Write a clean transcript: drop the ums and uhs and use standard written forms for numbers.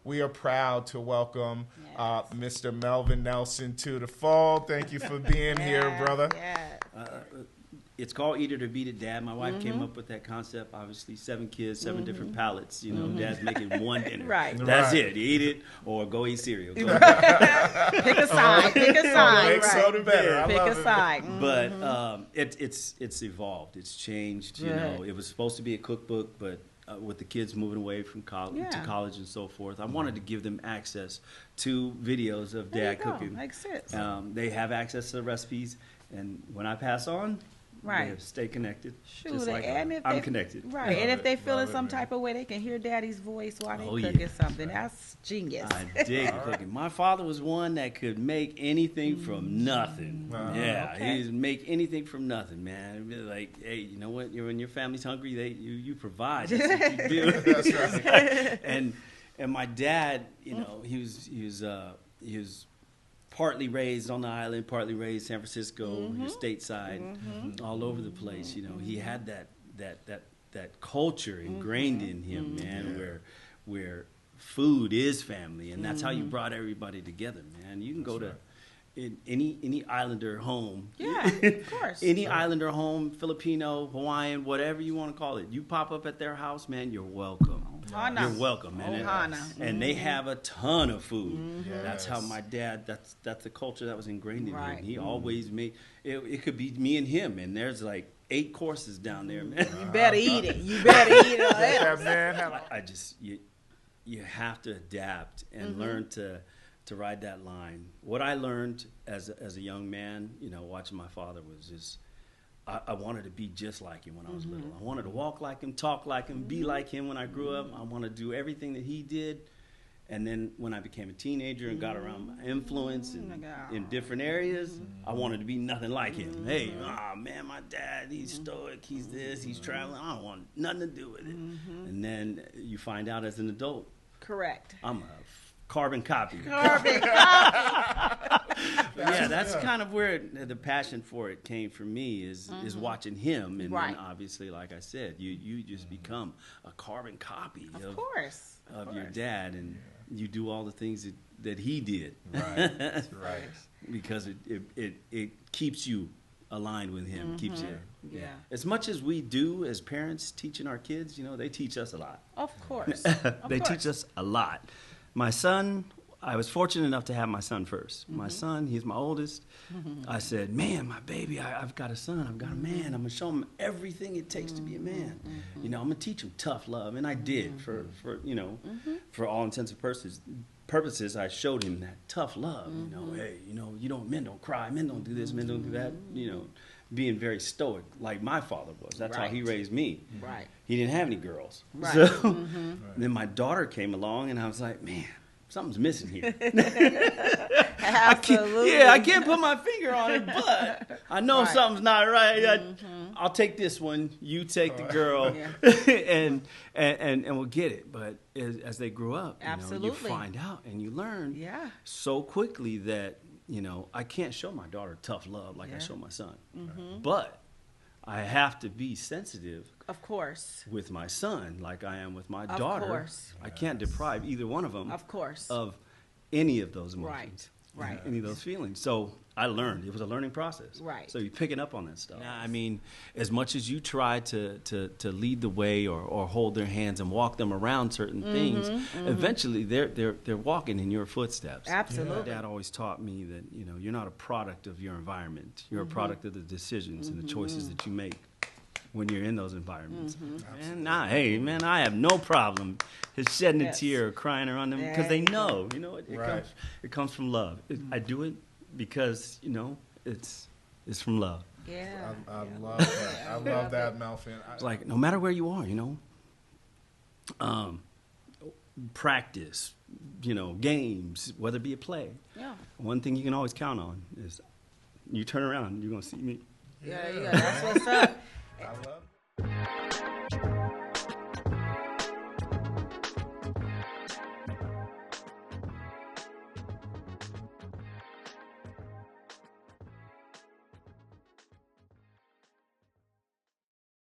We are proud to welcome Mr. Melvin Nelson to the fold. Thank you for being here, brother. It's called Eat It or Beat It, Dad. My wife came up with that concept. Obviously, 7 kids, 7 different palates. You know, Dad's making one dinner. That's it. You eat it or go eat cereal. Go Pick a side. Pick a side. Makes soda better. Pick a side. But it's evolved. It's changed. You know, it was supposed to be a cookbook, but with the kids moving away from to college and so forth, I wanted to give them access to videos of Dad cooking. Makes sense. They have access to the recipes, and when I pass on, they stay connected. Just like I'm connected. Right, and if they feel in some type of way, they can hear Daddy's voice while they cooking something. That's genius. I dig cooking. My father was one that could make anything from nothing. He would make anything from nothing, man. It'd be like, hey, you know what? When your family's hungry, you provide. That's what you do. That's right. And my dad, you know, he was partly raised on the island, partly raised San Francisco, stateside, all over the place. You know, he had that culture ingrained in him, man, where food is family, and that's how you brought everybody together, man. You can go to any islander home. Yeah, of course. Any islander home, Filipino, Hawaiian, whatever you want to call it. You pop up at their house, man, you're welcome. You're welcome, man. And they have a ton of food. That's how my dad, that's the culture that was ingrained in him. He always made, it could be me and him, and there's like 8 courses down there, man. You better eat it. You better eat it. You have to adapt and learn to ride that line. What I learned as a young man, you know, watching my father was just, I wanted to be just like him when I was little. I wanted to walk like him, talk like him, be like him when I grew up. I wanted to do everything that he did. And then when I became a teenager and got around my influence in different areas, I wanted to be nothing like him. Hey, man, my dad, he's stoic, he's this, he's traveling. I don't want nothing to do with it. And then you find out as an adult, correct, I'm a carbon copy. Yeah, that's kind of where the passion for it came for me is watching him, and then obviously, like I said, you just become a carbon copy of your dad, and you do all the things that he did. Right. Because it keeps you aligned with him, keeps you. As much as we do as parents teaching our kids, you know, they teach us a lot. Of course. They teach us a lot. My son, I was fortunate enough to have my son first. My son, he's my oldest. I said, man, my baby, I've got a son, I've got a man. I'm going to show him everything it takes to be a man. You know, I'm going to teach him tough love. And I did for you know, for all intents and purposes, I showed him that tough love. You know, hey, you know, men don't cry, men don't do this, men don't do that. You know, being very stoic like my father was. That's how he raised me. He didn't have any girls. So then my daughter came along, and I was like, man, something's missing here. Absolutely. I can't put my finger on it, but I know something's not right. I'll take this one. You take the girl, and we'll get it. But as they grew up, you find out and you learn so quickly that, you know, I can't show my daughter tough love like I show my son. But I have to be sensitive, of course, with my son like I am with my daughter. Of course. I can't deprive either one of them, of course, of any of those emotions, right, any of those feelings. So I learned. It was a learning process. Right. So you're picking up on that stuff. I mean, as much as you try to lead the way or hold their hands and walk them around certain things, eventually they're walking in your footsteps. Absolutely. My dad always taught me that, you know, you're not a product of your environment. You're a product of the decisions and the choices that you make when you're in those environments. And hey, man, I have no problem just shedding a tear or crying around them because they know, you know, it comes from love. I do it because, you know, it's from love. Yeah. I love that. I love that, Melvin. It's like, no matter where you are, you know, practice, you know, games, whether it be a play. Yeah. One thing you can always count on is you turn around, you're going to see me. Yeah, that's what's up. I love it.